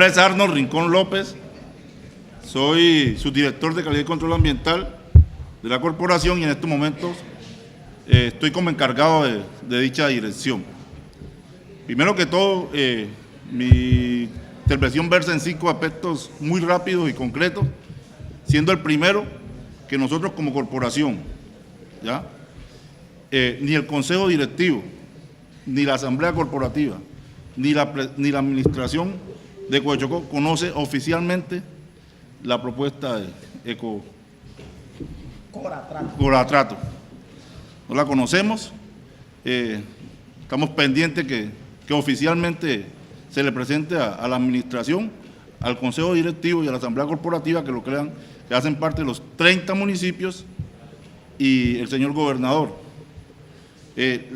nombre es Arnold Rincón López, soy subdirector de calidad y control ambiental de la corporación y en estos momentos estoy como encargado de dicha dirección. Primero que todo, mi intervención versa en 5 aspectos muy rápidos y concretos, siendo el primero que nosotros como corporación, ¿ya? Ni el consejo directivo, ni la asamblea corporativa, ni la administración de Covechoco conoce oficialmente la propuesta de Coratrato. No la conocemos, estamos pendientes que oficialmente se le presente a la administración, al consejo directivo y a la asamblea corporativa que lo crean, que hacen parte de los 30 municipios y el señor gobernador. El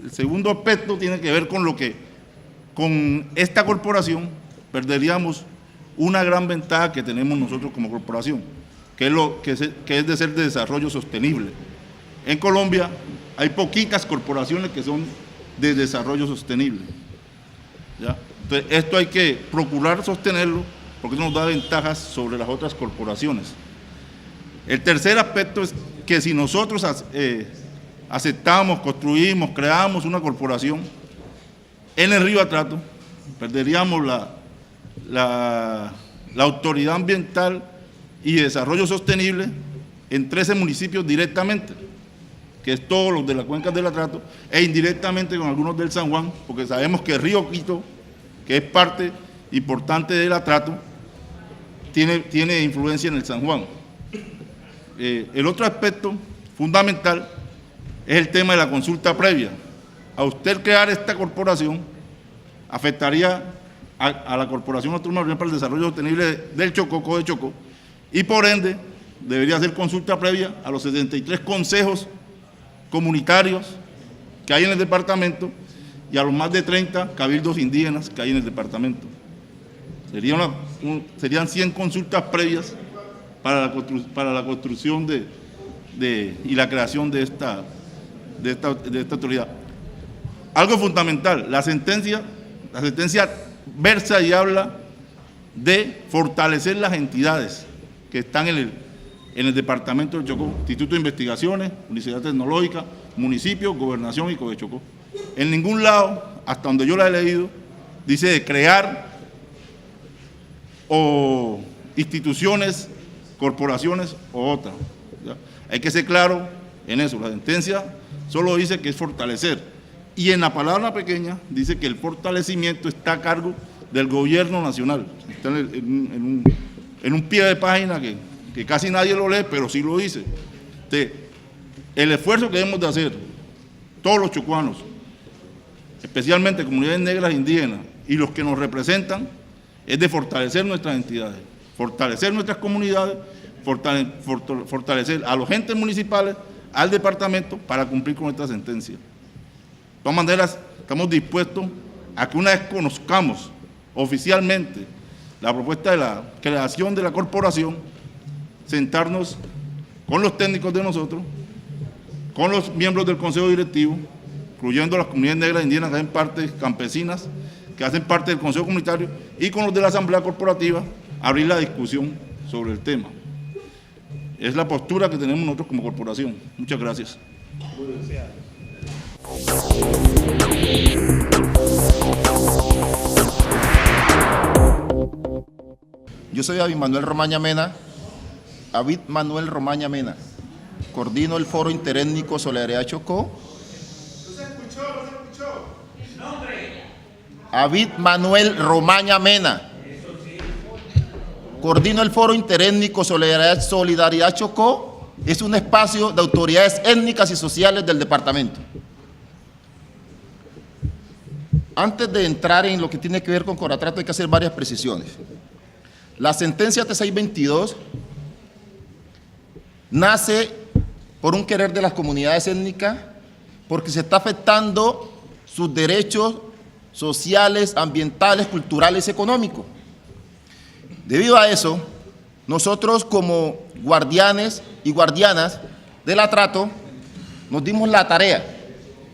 segundo aspecto tiene que ver con con esta corporación perderíamos una gran ventaja que tenemos nosotros como corporación, que es de ser de desarrollo sostenible. En Colombia hay poquitas corporaciones que son de desarrollo sostenible, ¿ya? Entonces, esto hay que procurar sostenerlo porque eso nos da ventajas sobre las otras corporaciones. El tercer aspecto es que si nosotros aceptamos, construimos, creamos una corporación en el río Atrato, perderíamos la autoridad ambiental y desarrollo sostenible en 13 municipios directamente, que es todos los de la cuenca del Atrato, e indirectamente con algunos del San Juan, porque sabemos que el río Quito, que es parte importante del Atrato, tiene influencia en el San Juan. El otro aspecto fundamental es el tema de la consulta previa. A usted crear esta corporación afectaría a la Corporación Autónoma para el Desarrollo Sostenible del Chocó, Covechoco, y por ende debería hacer consulta previa a los 73 consejos comunitarios que hay en el departamento y a los más de 30 cabildos indígenas que hay en el departamento. Serían 100 consultas previas para la construcción y la creación de esta autoridad. Algo fundamental, la sentencia versa y habla de fortalecer las entidades que están en el departamento del Chocó: Instituto de Investigaciones, Universidad Tecnológica, municipio, gobernación y Covechoco. En ningún lado, hasta donde yo la he leído, dice de crear o instituciones, corporaciones o otras, ¿ya? Hay que ser claro en eso. La sentencia solo dice que es fortalecer, y en la palabra pequeña dice que el fortalecimiento está a cargo del gobierno nacional. Está en un pie de página que casi nadie lo lee, pero sí lo dice. Entonces, el esfuerzo que debemos de hacer todos los chocuanos, especialmente comunidades negras e indígenas y los que nos representan, es de fortalecer nuestras entidades, fortalecer nuestras comunidades, fortalecer a los entes municipales, al departamento, para cumplir con esta sentencia. De todas maneras, estamos dispuestos a que una vez conozcamos oficialmente la propuesta de la creación de la corporación, sentarnos con los técnicos de nosotros, con los miembros del consejo directivo, incluyendo las comunidades negras e indígenas que hacen parte, campesinas, que hacen parte del consejo comunitario, y con los de la asamblea corporativa, abrir la discusión sobre el tema. Es la postura que tenemos nosotros como corporación. Muchas gracias. Yo soy David Manuel Romaña Mena, coordino el Foro Interétnico Solidaridad Chocó. David Manuel Romaña Mena, coordino el Foro Interétnico Solidaridad Chocó. Es un espacio de autoridades étnicas y sociales del departamento. Antes de entrar en lo que tiene que ver con Coratrato, hay que hacer varias precisiones. La sentencia T622 nace por un querer de las comunidades étnicas, porque se está afectando sus derechos sociales, ambientales, culturales y económicos. Debido a eso, nosotros como guardianes y guardianas del Atrato nos dimos la tarea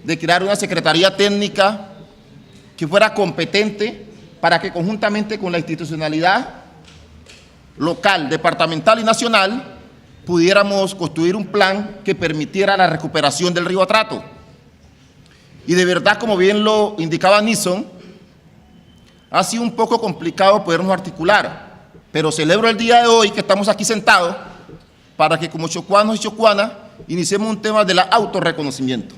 de crear una secretaría técnica que fuera competente para que conjuntamente con la institucionalidad local, departamental y nacional pudiéramos construir un plan que permitiera la recuperación del río Atrato. Y de verdad, como bien lo indicaba Nixon, ha sido un poco complicado podernos articular, pero celebro el día de hoy que estamos aquí sentados para que como chocuanos y chocuanas iniciemos un tema del autorreconocimiento.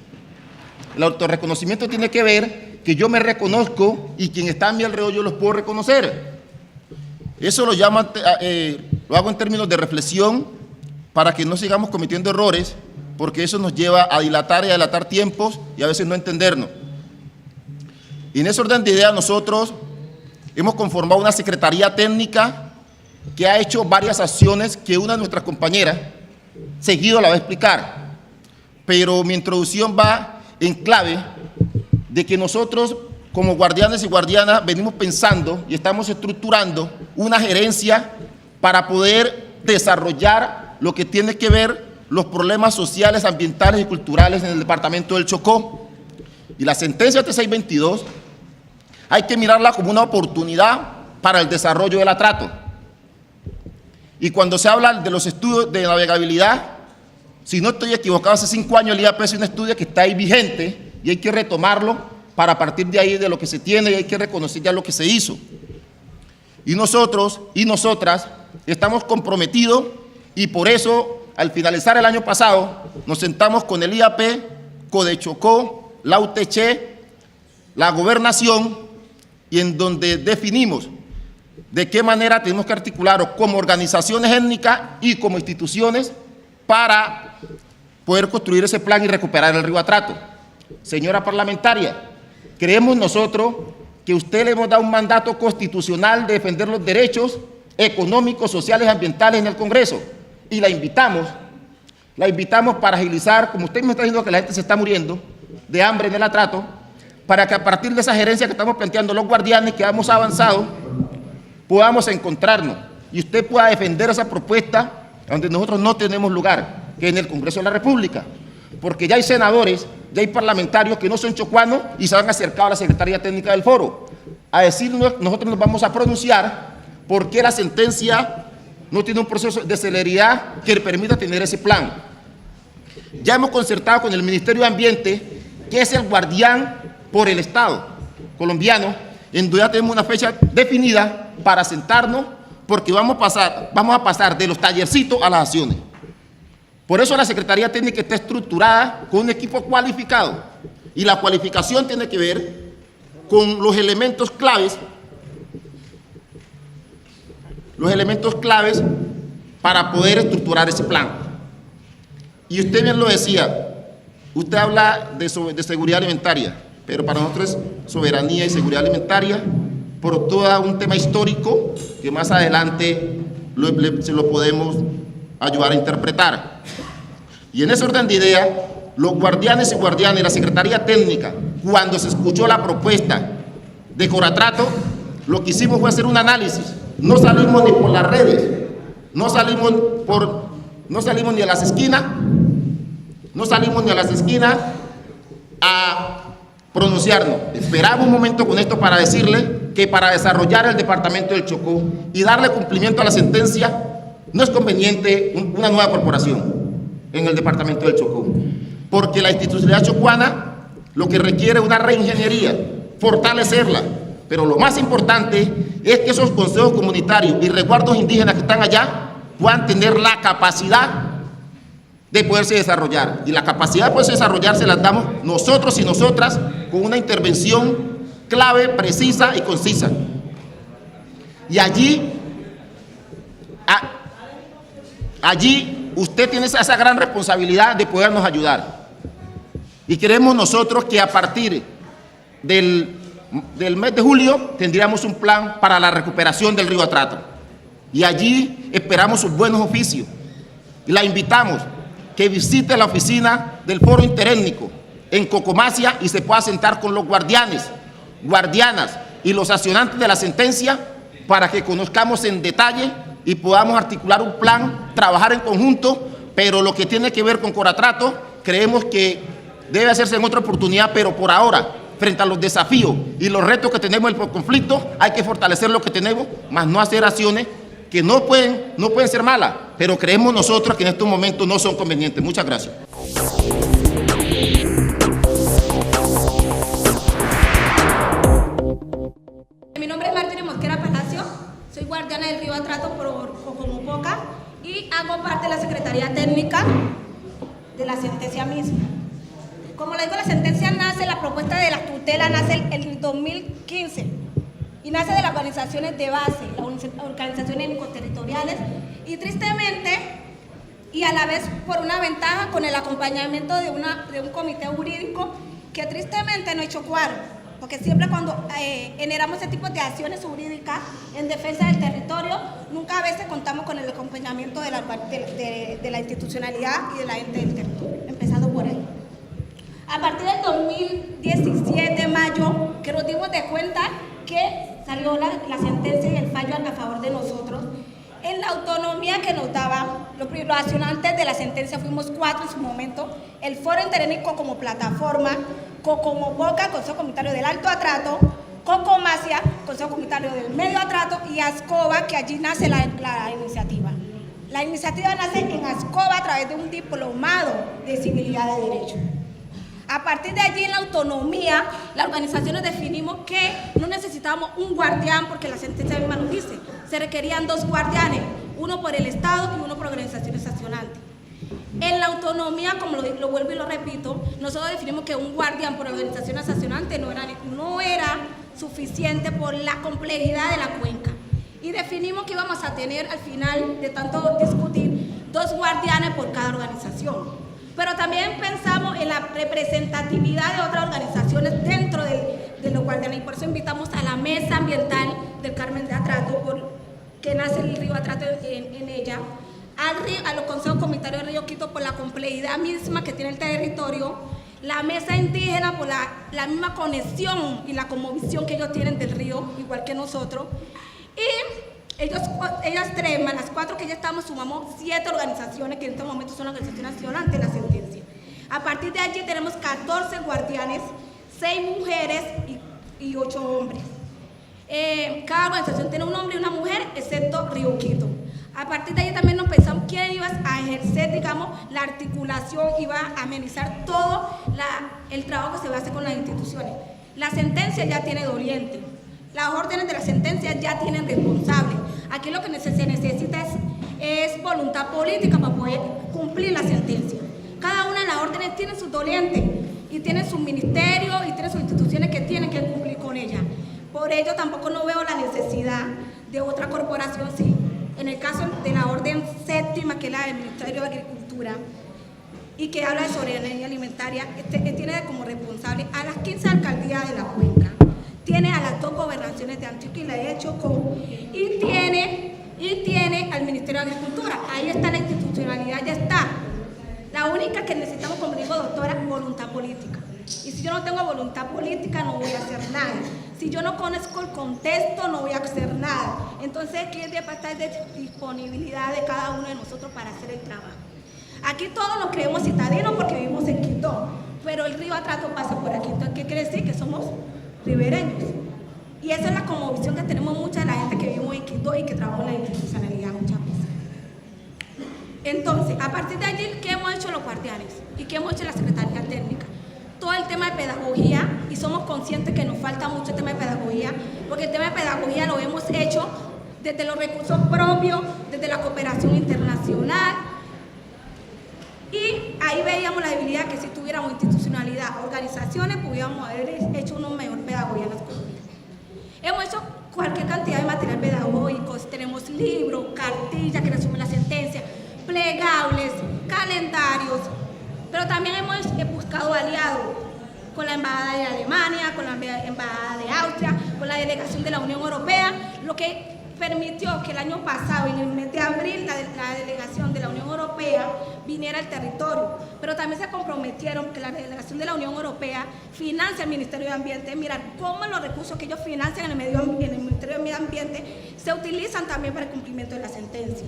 El autorreconocimiento tiene que ver que yo me reconozco y quien está a mi alrededor yo los puedo reconocer. Eso lo hago en términos de reflexión para que no sigamos cometiendo errores, porque eso nos lleva a dilatar y a dilatar tiempos y a veces no entendernos. Y en ese orden de ideas nosotros hemos conformado una secretaría técnica que ha hecho varias acciones que una de nuestras compañeras seguido la va a explicar. Pero mi introducción va en clave de que nosotros como guardianes y guardianas venimos pensando y estamos estructurando una gerencia para poder desarrollar lo que tiene que ver los problemas sociales, ambientales y culturales en el departamento del Chocó. Y la sentencia T622 hay que mirarla como una oportunidad para el desarrollo del Atrato. Y cuando se habla de los estudios de navegabilidad, si no estoy equivocado, hace 5 años el IAP es un estudio que está ahí vigente y hay que retomarlo para partir de ahí de lo que se tiene y hay que reconocer ya lo que se hizo. Y nosotros y nosotras estamos comprometidos y por eso al finalizar el año pasado nos sentamos con el IAP, Codechocó, la UTC, la Gobernación y en donde definimos de qué manera tenemos que articular como organizaciones étnicas y como instituciones para poder construir ese plan y recuperar el río Atrato. Señora parlamentaria, creemos nosotros que usted le hemos dado un mandato constitucional de defender los derechos económicos, sociales y ambientales en el Congreso y la invitamos para agilizar, como usted me está diciendo que la gente se está muriendo de hambre en el Atrato, para que a partir de esa gerencia que estamos planteando los guardianes que hemos avanzado, podamos encontrarnos y usted pueda defender esa propuesta donde nosotros no tenemos lugar, que es en el Congreso de la República, porque ya hay senadores, ya hay parlamentarios que no son chocuanos y se han acercado a la Secretaría Técnica del Foro a decirnos, nosotros nos vamos a pronunciar porque la sentencia no tiene un proceso de celeridad que le permita tener ese plan. Ya hemos concertado con el Ministerio de Ambiente, que es el guardián por el Estado colombiano, en donde ya tenemos una fecha definida para sentarnos, porque vamos a pasar de los tallercitos a las acciones. Por eso la Secretaría Técnica está estructurada con un equipo cualificado y la cualificación tiene que ver con los elementos claves para poder estructurar ese plan. Y usted bien lo decía, usted habla de seguridad alimentaria, pero para nosotros es soberanía y seguridad alimentaria por todo un tema histórico que más adelante se lo podemos ayudar a interpretar. Y en ese orden de idea, los guardianes y guardianas y la Secretaría Técnica, cuando se escuchó la propuesta de Coratrato, lo que hicimos fue hacer un análisis. No salimos ni por las redes, no salimos ni a las esquinas, a pronunciarnos. Esperamos un momento con esto para decirle que para desarrollar el departamento del Chocó y darle cumplimiento a la sentencia, no es conveniente una nueva corporación en el departamento del Chocó, porque la institucionalidad chocuana lo que requiere es una reingeniería, fortalecerla, pero lo más importante es que esos consejos comunitarios y resguardos indígenas que están allá puedan tener la capacidad de poderse desarrollar, y la capacidad de poderse desarrollar se las damos nosotros y nosotras con una intervención clave, precisa y concisa. Y allí usted tiene esa gran responsabilidad de podernos ayudar. Y queremos nosotros que a partir del mes de julio tendríamos un plan para la recuperación del río Atrato. Y allí esperamos sus buenos oficios. Y la invitamos que visite la oficina del Foro Interétnico en Cocomacia y se pueda sentar con los guardianes, guardianas y los accionantes de la sentencia para que conozcamos en detalle y podamos articular un plan, trabajar en conjunto, pero lo que tiene que ver con Coratrato creemos que debe hacerse en otra oportunidad, pero por ahora frente a los desafíos y los retos que tenemos en el conflicto, hay que fortalecer lo que tenemos, más no hacer acciones que no pueden ser malas, pero creemos nosotros que en estos momentos no son convenientes. Muchas gracias. Mi nombre es Martín Mosquera Palacio, soy guardiana del río Atrato por Cocomopoca y hago parte de la Secretaría Técnica de la sentencia misma. Como le digo, la sentencia nace, la propuesta de la tutela nace en el 2015 y nace de las organizaciones de base, las organizaciones étnico-territoriales, y tristemente, y a la vez por una ventaja con el acompañamiento de un comité jurídico que tristemente no ha hecho cuadro, porque siempre cuando generamos ese tipo de acciones jurídicas en defensa del territorio, nunca a veces contamos con el acompañamiento de la institucionalidad y de la gente del territorio, empezando por ahí. A partir del 2017, mayo, que nos dimos de cuenta que salió la sentencia y el fallo a favor de nosotros, en la autonomía que nos daba, los accionantes de la sentencia fuimos 4 en su momento, el Foro Interétnico como plataforma, Cocomopoca, Consejo Comunitario del Alto Atrato, Cocomacia, Consejo Comunitario del Medio Atrato, y Ascoba, que allí nace la iniciativa. La iniciativa nace en Ascoba a través de un diplomado de civilidad de derecho. A partir de allí, en la autonomía, las organizaciones definimos que no necesitábamos un guardián, porque la sentencia misma nos dice, se requerían 2 guardianes, uno por el Estado y uno por organizaciones accionantes. En la autonomía, como lo vuelvo y lo repito, nosotros definimos que un guardián por organizaciones accionantes no era suficiente por la complejidad de la cuenca. Y definimos que íbamos a tener, al final de tanto discutir, 2 guardianes por cada organización. Pero también pensamos en la representatividad de otras organizaciones dentro de los guardianes, y por eso invitamos a la Mesa Ambiental del Carmen de Atrato, que nace el río Atrato en ella, a los consejos comunitarios de Río Quito por la complejidad misma que tiene el territorio, la Mesa Indígena por la misma conexión y la cosmovisión que ellos tienen del río, igual que nosotros, y ellas 3, más las 4 que ya estamos, sumamos 7 organizaciones que en este momento son organizaciones accionantes de la sentencia. A partir de allí tenemos 14 guardianes, 6 mujeres y 8 hombres. Cada organización tiene un hombre y una mujer, excepto Río Quito. A partir de allí también nos pensamos quién iba a ejercer, digamos, la articulación, iba a amenizar todo el trabajo que se va a hacer con las instituciones. La sentencia ya tiene doliente. Las órdenes de la sentencia ya tienen responsable. Aquí lo que se necesita es voluntad política para poder cumplir la sentencia. Cada una de las órdenes tiene sus dolientes y tiene sus ministerios y tiene sus instituciones que tienen que cumplir con ella. Por ello tampoco no veo la necesidad de otra corporación, sí. En el caso de la orden 7ª, que es la del Ministerio de Agricultura, y que habla de soberanía alimentaria, tiene como responsable a las 15 alcaldías de la cuenca. Tiene a las 2 gobernaciones de Antioquia y la de Chocó, y tiene al Ministerio de Agricultura. Ahí está la institucionalidad, ya está. La única que necesitamos, como digo, doctora, voluntad política. Y si yo no tengo voluntad política, no voy a hacer nada. Si yo no conozco el contexto, no voy a hacer nada. Entonces, aquí es de disponibilidad de cada uno de nosotros para hacer el trabajo. Aquí todos nos creemos citadinos porque vivimos en Quito, pero el río Atrato pasa por aquí. Entonces, ¿qué quiere decir? Que somos ribereños. Y esa es la conmovisión que tenemos mucha de la gente que vivimos en Quito y que trabajamos en la institucionalidad muchas veces. Entonces, a partir de allí, ¿qué hemos hecho los guardianes? ¿Y qué hemos hecho la Secretaría Técnica? Todo el tema de pedagogía, y somos conscientes que nos falta mucho el tema de pedagogía, porque el tema de pedagogía lo hemos hecho desde los recursos propios, desde la cooperación internacional, y ahí veíamos la debilidad que si tuviéramos institucionalidad, organizaciones, pudiéramos haber hecho una mejor pedagogía en las colonias. Hemos hecho cualquier cantidad de material pedagógico, tenemos libros, cartillas que resumen la sentencia, plegables, calendarios, pero también hemos buscado aliados con la Embajada de Alemania, con la Embajada de Austria, con la Delegación de la Unión Europea, lo que permitió que el año pasado, en el mes de abril, la Delegación de la Unión Europea viniera al territorio, pero también se comprometieron que la Delegación de la Unión Europea financia el Ministerio de Ambiente, mirar cómo los recursos que ellos financian en el Ministerio de Medio Ambiente se utilizan también para el cumplimiento de la sentencia.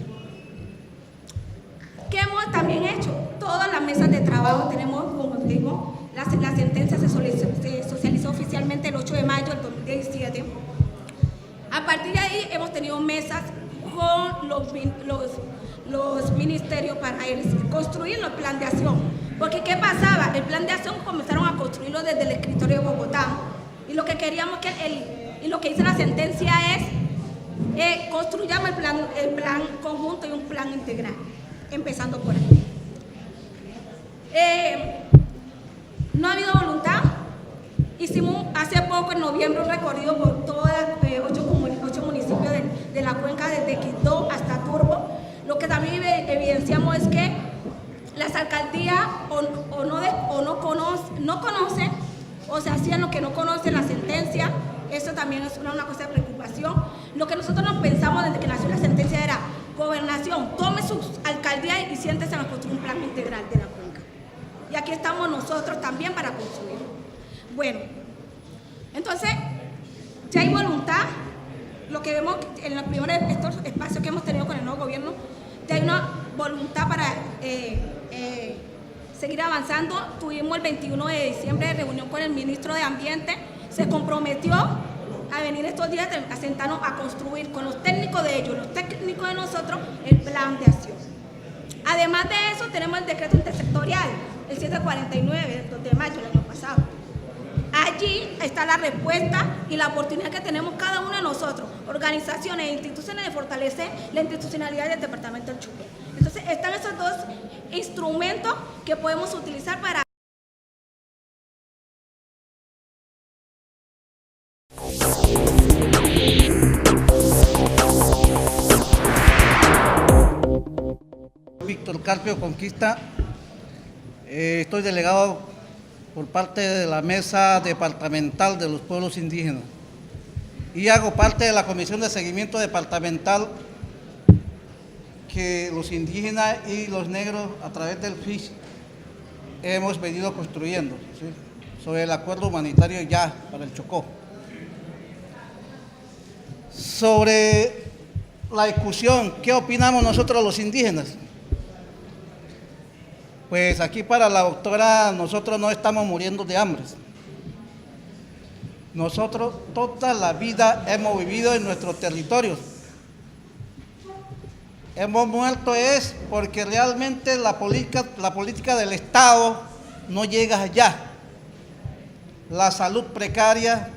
¿Qué hemos también hecho? Todas las mesas de trabajo tenemos, como digo, la sentencia se socializó oficialmente oficialmente el 8 de mayo del 2017. A partir de ahí hemos tenido mesas con los ministerios para construir el plan de acción. Porque ¿qué pasaba? El plan de acción comenzaron a construirlo desde el escritorio de Bogotá. Y lo que queríamos y lo que dice la sentencia es construyamos el plan conjunto y un plan integral, empezando por ahí. No ha habido voluntad. Hicimos hace poco, en noviembre, un recorrido por todas 8 municipios de la cuenca, desde Quito hasta Turbo. Lo que también evidenciamos es que las alcaldías no conocen, o se hacían lo que no conocen la sentencia. Eso también es una cosa de preocupación. Lo que nosotros nos pensamos desde que nació la sentencia era: gobernación, tome sus alcaldías y siéntese a construir un plan integral de la cuenca. Y aquí estamos nosotros también para construir. Bueno, entonces ya hay voluntad. Lo que vemos en los primeros espacios que hemos tenido con el nuevo gobierno, ya hay una voluntad para seguir avanzando. Tuvimos el 21 de diciembre reunión con el ministro de Ambiente, se comprometió a venir estos días a sentarnos a construir con los técnicos de ellos, los técnicos de nosotros, el plan de acción. Además de eso, tenemos el decreto intersectorial, el 749 del 2 de mayo del año pasado. Allí está la respuesta y la oportunidad que tenemos cada uno de nosotros, organizaciones e instituciones, de fortalecer la institucionalidad del departamento del Chocó. Entonces, están esos dos instrumentos que podemos utilizar para... Víctor Carpio Conquista, estoy delegado por parte de la Mesa Departamental de los Pueblos Indígenas y hago parte de la Comisión de Seguimiento Departamental que los indígenas y los negros a través del FISH hemos venido construyendo, ¿sí?, sobre el acuerdo humanitario ya para el Chocó. Sobre la discusión, ¿qué opinamos nosotros los indígenas? Pues aquí para la doctora, nosotros no estamos muriendo de hambre. Nosotros toda la vida hemos vivido en nuestros territorios. Hemos muerto es porque realmente la política del Estado no llega allá. La salud precaria,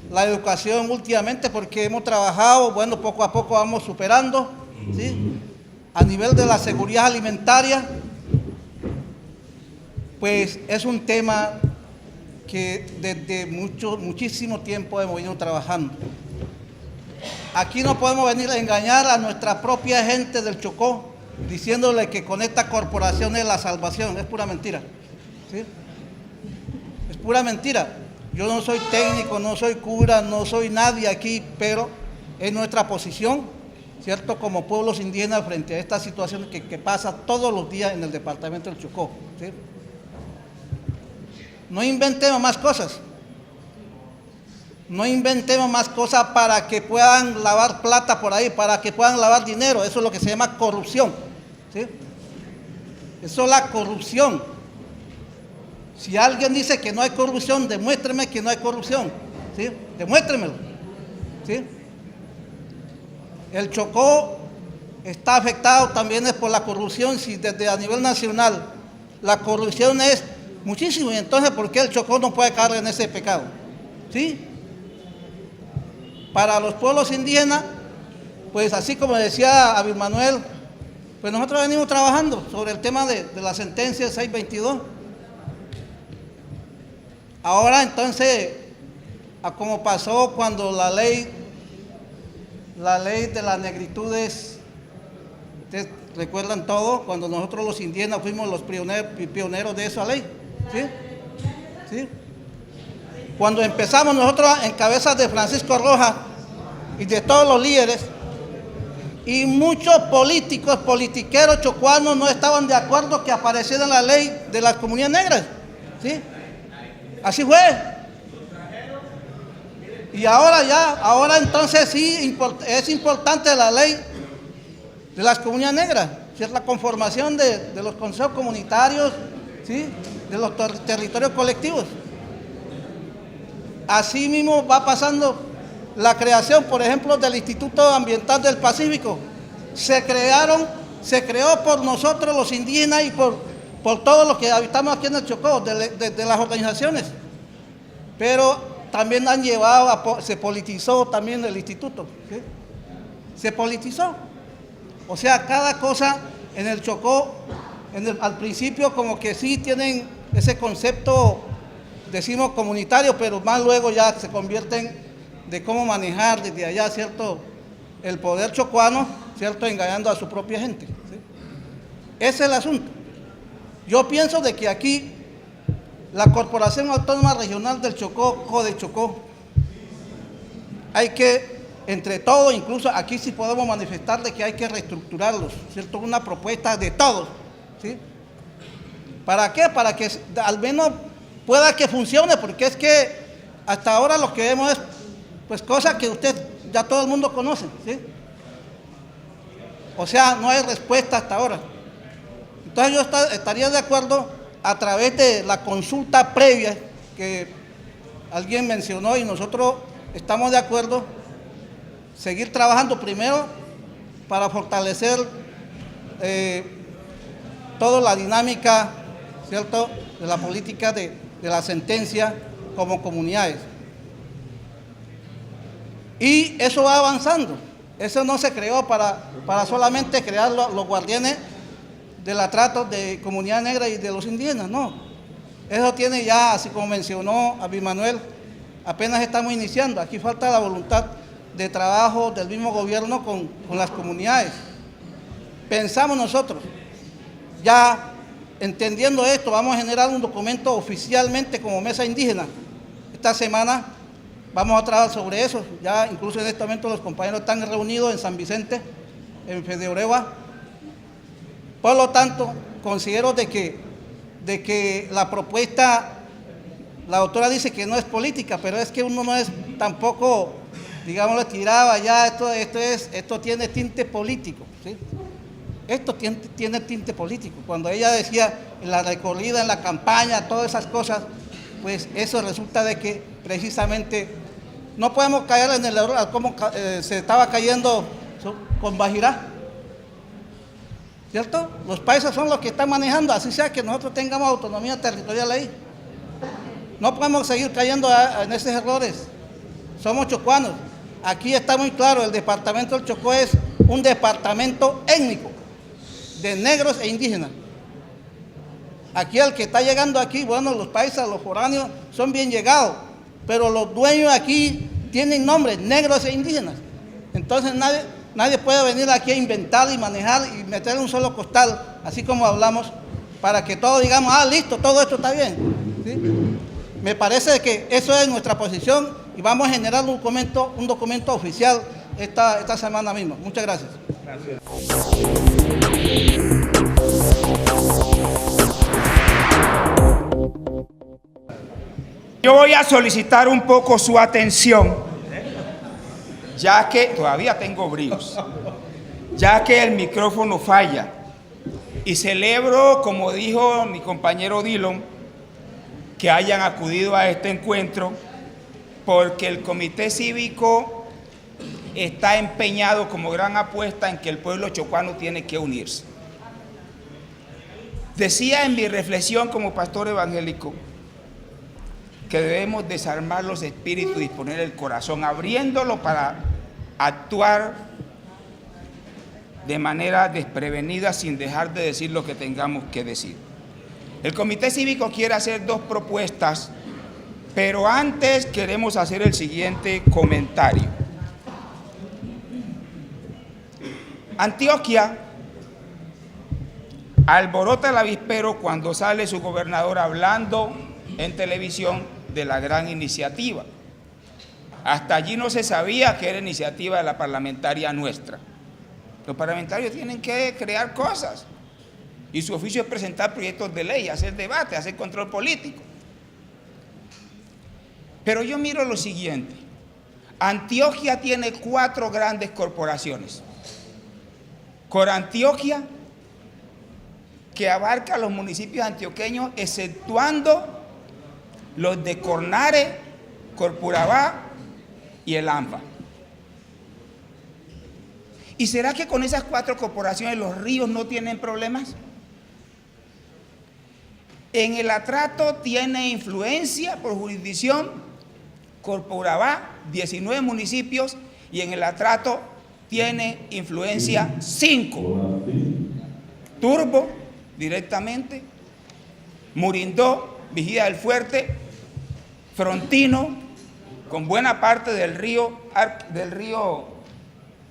la educación últimamente, porque hemos trabajado, bueno, poco a poco vamos superando, ¿sí?, a nivel de la seguridad alimentaria. Pues es un tema que desde muchísimo tiempo hemos ido trabajando. Aquí no podemos venir a engañar a nuestra propia gente del Chocó diciéndole que con esta corporación es la salvación. Es pura mentira, ¿sí? Es pura mentira. Yo no soy técnico, no soy cura, no soy nadie aquí, pero es nuestra posición, ¿cierto?, como pueblos indígenas frente a esta situación que pasa todos los días en el departamento del Chocó, ¿sí? No inventemos más cosas. No inventemos más cosas para que puedan lavar plata por ahí, para que puedan lavar dinero. Eso es lo que se llama corrupción, ¿sí? Eso es la corrupción. Si alguien dice que no hay corrupción, demuéstreme que no hay corrupción, ¿sí? Demuéstremelo, ¿sí? El Chocó está afectado también es por la corrupción. Si desde a nivel nacional la corrupción es muchísimo, y entonces ¿por qué el Chocó no puede caer en ese pecado? ¿Sí? Para los pueblos indígenas, pues así como decía Abel Manuel, pues nosotros venimos trabajando sobre el tema de la sentencia 622. Ahora entonces, como pasó cuando la ley de las negritudes, ustedes recuerdan todo, cuando nosotros los indígenas fuimos los pioneros de esa ley, ¿sí? ¿Sí? Cuando empezamos nosotros en cabeza de Francisco Rojas y de todos los líderes, y muchos políticos, politiqueros chocuanos no estaban de acuerdo que apareciera la ley de las comunidades negras, ¿sí? Así fue. Y ahora entonces sí es importante la ley de las comunidades negras, ¿sí?, es la conformación de los consejos comunitarios, ¿sí?, de los territorios colectivos. Así mismo va pasando la creación, por ejemplo, del Instituto Ambiental del Pacífico. Se creó por nosotros los indígenas y por todos los que habitamos aquí en el Chocó, de las organizaciones. Pero también han llevado, se politizó también el instituto, ¿sí? Se politizó. O sea, cada cosa en el Chocó, al principio como que sí tienen ese concepto, decimos comunitario, pero más luego ya se convierten de cómo manejar desde allá, ¿cierto?, el poder chocuano, ¿cierto?, engañando a su propia gente, ¿sí? Ese es el asunto. Yo pienso de que aquí la Corporación Autónoma Regional del Chocó, CODECHOCÓ, hay que, entre todos, incluso aquí sí podemos manifestar de que hay que reestructurarlos, ¿cierto? Una propuesta de todos, ¿sí? ¿Para qué? Para que al menos pueda que funcione, porque es que hasta ahora lo que vemos es, pues, cosas que ya todo el mundo conoce, ¿sí? O sea, no hay respuesta hasta ahora. Entonces yo estaría de acuerdo a través de la consulta previa que alguien mencionó y nosotros estamos de acuerdo, seguir trabajando primero para fortalecer toda la dinámica, ¿cierto?, de la política de la sentencia como comunidades. Y eso va avanzando. Eso no se creó para solamente crear los guardianes de la trata de comunidad negra y de los indígenas, no. Eso tiene ya, así como mencionó Abimanuel, apenas estamos iniciando. Aquí falta la voluntad de trabajo del mismo gobierno con las comunidades. Pensamos nosotros, ya entendiendo esto, vamos a generar un documento oficialmente como mesa indígena. Esta semana vamos a trabajar sobre eso. Ya incluso en este momento los compañeros están reunidos en San Vicente, en Fedeoreva. Por lo tanto, considero de que la propuesta, la doctora dice que no es política, pero es que uno no es tampoco, digámoslo, tiraba ya, esto tiene tinte político, ¿sí? Esto tiene tinte político. Cuando ella decía en la recorrida, en la campaña, todas esas cosas, pues eso resulta de que precisamente no podemos caer en el error como se estaba cayendo con Bajirá, ¿cierto? Los paisas son los que están manejando, así sea que nosotros tengamos autonomía territorial ahí. No podemos seguir cayendo en esos errores. Somos chocuanos. Aquí está muy claro, el departamento del Chocó es un departamento étnico de negros e indígenas. Aquí el que está llegando aquí, bueno, los paisas, los foráneos son bien llegados, pero los dueños aquí tienen nombres, negros e indígenas. Entonces nadie puede venir aquí a inventar y manejar y meter un solo costal, así como hablamos, para que todos digamos, listo, todo esto está bien, ¿sí? Me parece que eso es nuestra posición y vamos a generar un documento oficial esta semana misma. Muchas gracias. Gracias. Yo voy a solicitar un poco su atención, ya que todavía tengo bríos, ya que el micrófono falla. Y celebro, como dijo mi compañero Dillon, que hayan acudido a este encuentro, porque el Comité Cívico está empeñado como gran apuesta en que el pueblo chocuano tiene que unirse. Decía en mi reflexión como pastor evangélico que debemos desarmar los espíritus y disponer el corazón, abriéndolo para actuar de manera desprevenida sin dejar de decir lo que tengamos que decir. El Comité Cívico quiere hacer dos propuestas, pero antes queremos hacer el siguiente comentario. Antioquia alborota el avispero cuando sale su gobernador hablando en televisión de la gran iniciativa. Hasta allí no se sabía que era iniciativa de la parlamentaria nuestra. Los parlamentarios tienen que crear cosas y su oficio es presentar proyectos de ley, hacer debate, hacer control político. Pero yo miro lo siguiente: Antioquia tiene 4 grandes corporaciones. Corantioquia, que abarca los municipios antioqueños, exceptuando los de Cornare, Corporabá y el ANFA. ¿Y será que con esas 4 corporaciones los ríos no tienen problemas? En el atrato tiene influencia por jurisdicción Corporabá, 19 municipios, y en el atrato tiene influencia 5. Turbo, directamente, Murindó, Vigía del Fuerte, Frontino, con buena parte del río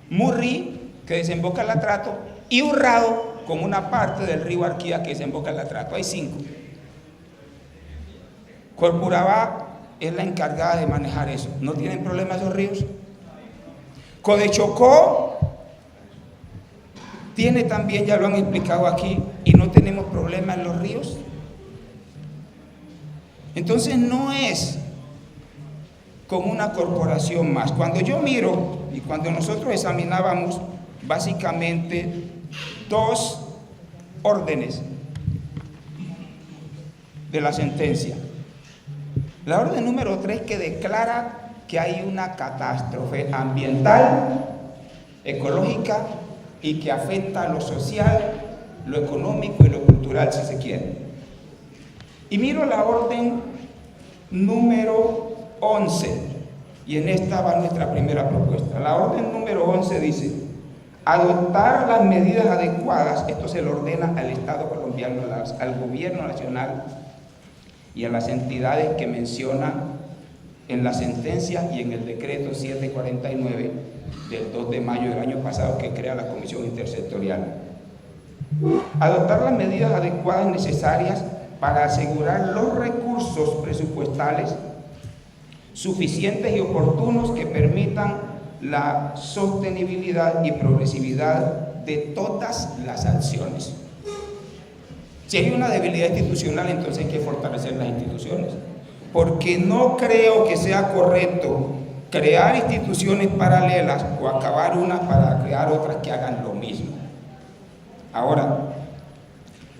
Murrí, que desemboca el atrato, y Urrao, con una parte del río Arquía que desemboca el atrato. Hay 5. Corporabá es la encargada de manejar eso. ¿No tienen problema esos ríos? Codechocó tiene también, ya lo han explicado aquí, y no tenemos problema en los ríos. Entonces no es con una corporación más. Cuando yo miro y cuando nosotros examinábamos básicamente 2 órdenes de la sentencia. La orden número 3, que declara que hay una catástrofe ambiental, ecológica y que afecta a lo social, lo económico y lo cultural, si se quiere. Y miro la orden número 11, y en esta va nuestra primera propuesta. La orden número 11 dice: adoptar las medidas adecuadas. Esto se le ordena al Estado colombiano, al gobierno nacional y a las entidades que menciona en la sentencia y en el decreto 749 del 2 de mayo del año pasado, que crea la Comisión Intersectorial. Adoptar las medidas adecuadas necesarias para asegurar los recursos presupuestales suficientes y oportunos que permitan la sostenibilidad y progresividad de todas las acciones. Si hay una debilidad institucional, entonces hay que fortalecer las instituciones, porque no creo que sea correcto crear instituciones paralelas o acabar unas para crear otras que hagan lo mismo. Ahora,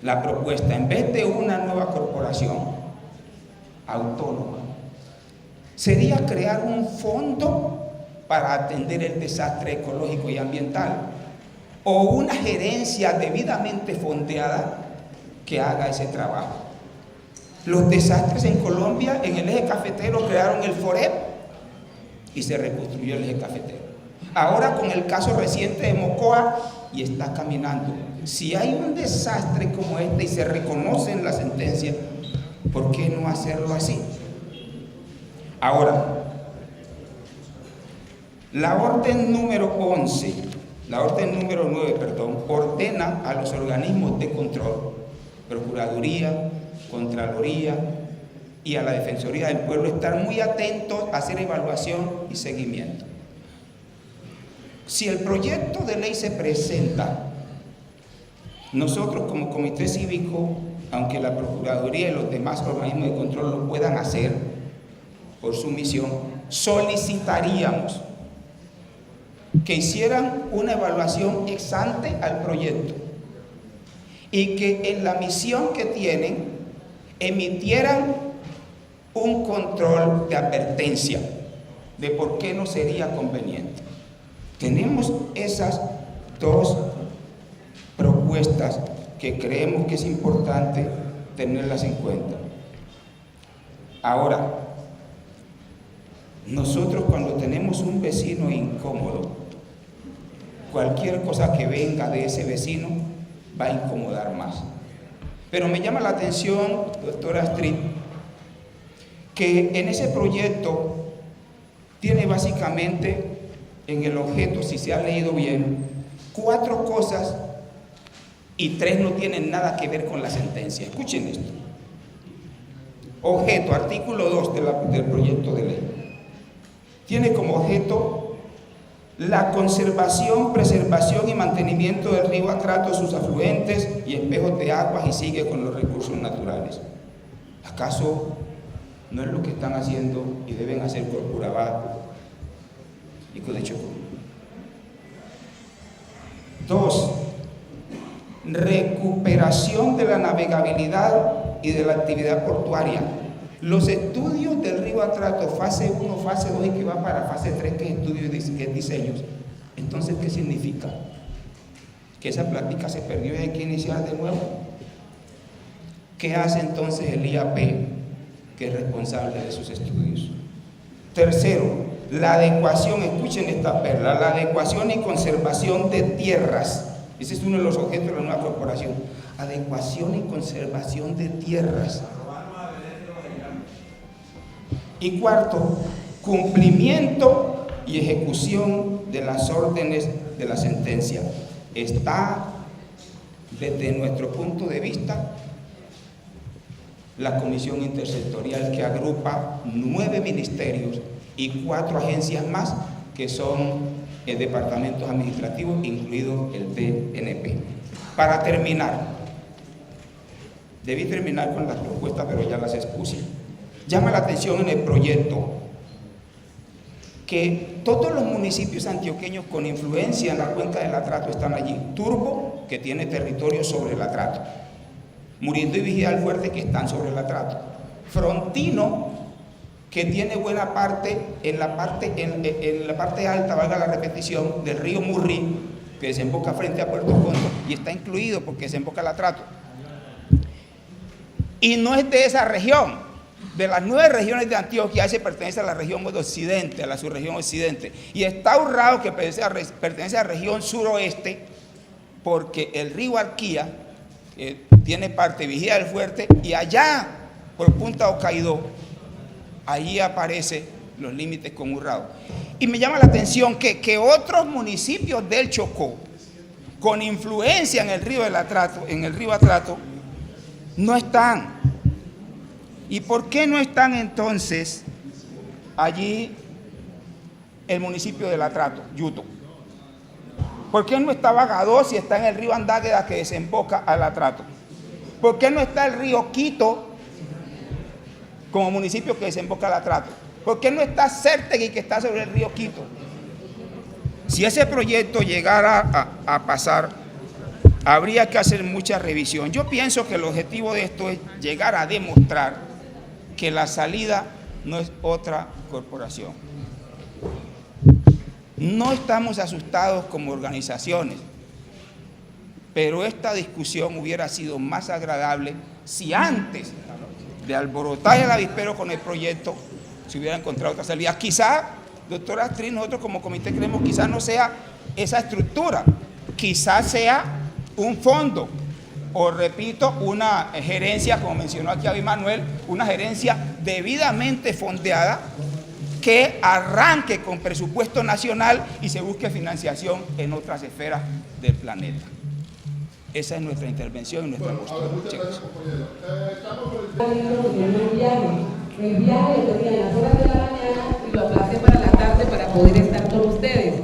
la propuesta, en vez de una nueva corporación autónoma, sería crear un fondo para atender el desastre ecológico y ambiental, o una gerencia debidamente fondeada que haga ese trabajo. Los desastres en Colombia, en el eje cafetero, crearon el FOREP y se reconstruyó el eje cafetero. Ahora con el caso reciente de Mocoa, y está caminando. Si hay un desastre como este y se reconoce en la sentencia, ¿por qué no hacerlo así? Ahora, la orden número 11, la orden número 9, perdón, ordena a los organismos de control, Procuraduría, Contraloría y a la Defensoría del Pueblo, estar muy atentos a hacer evaluación y seguimiento. Si el proyecto de ley se presenta, nosotros como Comité Cívico, aunque la Procuraduría y los demás organismos de control lo puedan hacer por su misión, solicitaríamos que hicieran una evaluación ex ante al proyecto y que en la misión que tienen emitieran un control de advertencia de por qué no sería conveniente. Tenemos esas 2 propuestas que creemos que es importante tenerlas en cuenta. Ahora, nosotros cuando tenemos un vecino incómodo, cualquier cosa que venga de ese vecino va a incomodar más. Pero me llama la atención, doctora Astrid, que en ese proyecto tiene básicamente en el objeto, si se ha leído bien, 4 cosas y 3 no tienen nada que ver con la sentencia. Escuchen esto. Objeto, artículo 2 del proyecto de ley. Tiene como objeto la conservación, preservación y mantenimiento del río Atrato, sus afluentes y espejos de aguas, y sigue con los recursos naturales. ¿Acaso no es lo que están haciendo y deben hacer Corporabá y Codechocó? 2. Recuperación de la navegabilidad y de la actividad portuaria. Los estudios del río Atrato, fase 1, fase 2 y que va para fase 3, que es estudios que es diseños. Entonces, ¿qué significa? ¿Que esa plática se perdió y hay que iniciar de nuevo? ¿Qué hace entonces el IAP, que es responsable de esos estudios? Tercero, la adecuación, escuchen esta perla, la adecuación y conservación de tierras. Ese es uno de los objetos de la nueva corporación. Adecuación y conservación de tierras. Y cuarto, cumplimiento y ejecución de las órdenes de la sentencia. Está, desde nuestro punto de vista, la comisión intersectorial que agrupa 9 ministerios y 4 agencias más que son departamentos administrativos, incluido el DNP. Para terminar, debí terminar con las propuestas, pero ya las expuse. Llama la atención en el proyecto que todos los municipios antioqueños con influencia en la cuenca del Atrato están allí. Turbo, que tiene territorio sobre el Atrato. Muriendo y Vigía del Fuerte, que están sobre el Atrato. Frontino, que tiene buena parte en la parte alta, valga la repetición, del río Murrí, que desemboca frente a Puerto Conto, y está incluido porque desemboca el Atrato. Y no es de esa región. De las 9 regiones de Antioquia, ese pertenece a la región occidente, a la subregión occidente. Y está Urrao, que pertenece a la región suroeste, porque el río Arquía tiene parte de Vigía del Fuerte, y allá, por Punta Hocaidó, allí aparecen los límites con Urrao. Y me llama la atención que otros municipios del Chocó, con influencia en el río Atrato, no están. ¿Y por qué no están entonces allí el municipio del Atrato, Yuto? ¿Por qué no está Bagadó si está en el río Andágueda que desemboca al Atrato? ¿Por qué no está el río Quito como municipio que desemboca al Atrato? ¿Por qué no está Cértegui que está sobre el río Quito? Si ese proyecto llegara a pasar, habría que hacer mucha revisión. Yo pienso que el objetivo de esto es llegar a demostrar que la salida no es otra corporación. No estamos asustados como organizaciones, pero esta discusión hubiera sido más agradable si antes de alborotar el avispero con el proyecto se hubiera encontrado otra salida. Quizá, doctora Astrid, nosotros como comité creemos quizá no sea esa estructura, quizá sea un fondo, o repito, una gerencia, como mencionó aquí Abimanuel, una gerencia debidamente fondeada que arranque con presupuesto nacional y se busque financiación en otras esferas del planeta. Esa es nuestra intervención y nuestra postura. El viaje lo tenía en las horas de la mañana y lo aplacé para la tarde para poder estar con ustedes.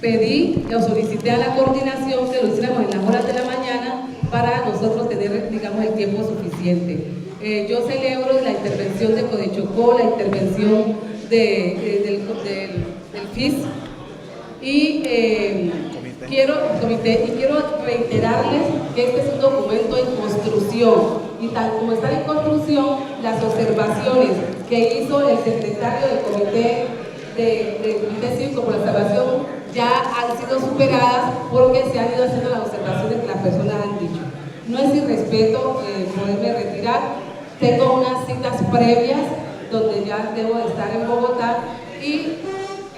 Pedí, lo solicité a la coordinación que lo hiciéramos en las horas de la mañana para nosotros tener, digamos, el tiempo suficiente. Yo celebro la intervención de Codechocó, la intervención del FIS y quiero reiterarles que este es un documento en construcción y tal como está en construcción, las observaciones que hizo el secretario del Comité Cívico por la Salvación ya han sido superadas porque se han ido haciendo las observaciones que las personas han dicho. No es irrespeto poderme retirar, tengo unas citas previas donde ya debo de estar en Bogotá y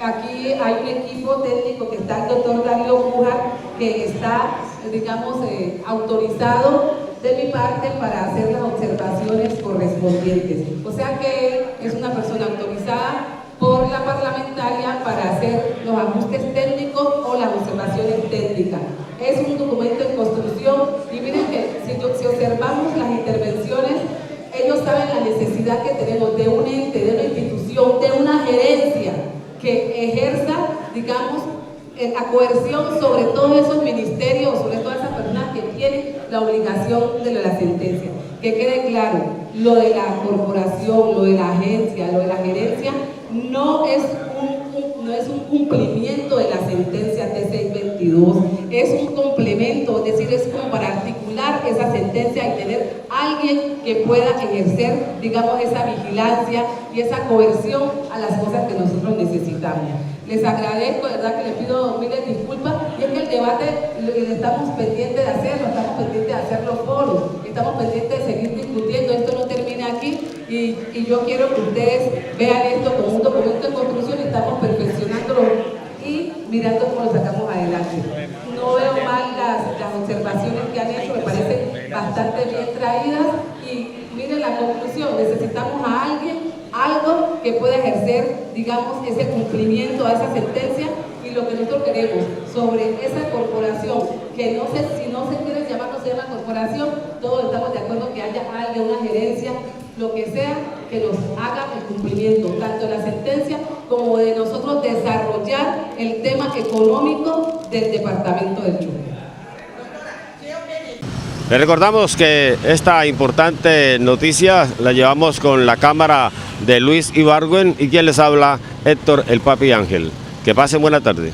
aquí hay un equipo técnico que está el doctor Darío Mujar que está, digamos, autorizado de mi parte para hacer las observaciones correspondientes. O sea que él es una persona autorizada por la parlamentaria para hacer los ajustes técnicos o las observaciones técnicas. Es un documento en construcción y miren que si observamos las intervenciones, ellos saben la necesidad que tenemos de un ente, de una institución, de una gerencia que ejerza, digamos, la coerción sobre todos esos ministerios, sobre todas esas personas que tienen la obligación de la sentencia. Que quede claro, lo de la corporación, lo de la agencia, lo de la gerencia, no es no es un cumplimiento de la sentencia T622, es un complemento, es decir, es como para articular esa sentencia y tener alguien que pueda ejercer, digamos, esa vigilancia y esa coerción a las cosas que nosotros necesitamos. Les agradezco, de verdad que les pido miles de disculpas, y es que el debate estamos pendientes de hacerlo, estamos pendientes de hacer los foros, estamos pendientes de seguir discutiendo, esto no termina aquí, y yo quiero que ustedes vean esto como un documento de construcción, y estamos perfeccionándolo y mirando cómo lo sacamos adelante. No veo mal las observaciones que han hecho, me parecen bastante bien traídas, y miren la conclusión, necesitamos a alguien, algo que pueda ejercer, digamos, ese cumplimiento a esa sentencia, y lo que nosotros queremos sobre esa corporación, que no sé si no se quiere llamar, no se llama corporación, todos estamos de acuerdo que haya alguien, una gerencia, lo que sea, que nos haga el cumplimiento, tanto de la sentencia como de nosotros desarrollar el tema económico del departamento del Chocó. Les recordamos que esta importante noticia la llevamos con la cámara de Luis Ibargüen y quien les habla, Héctor El Papi Ángel. Que pasen buena tarde.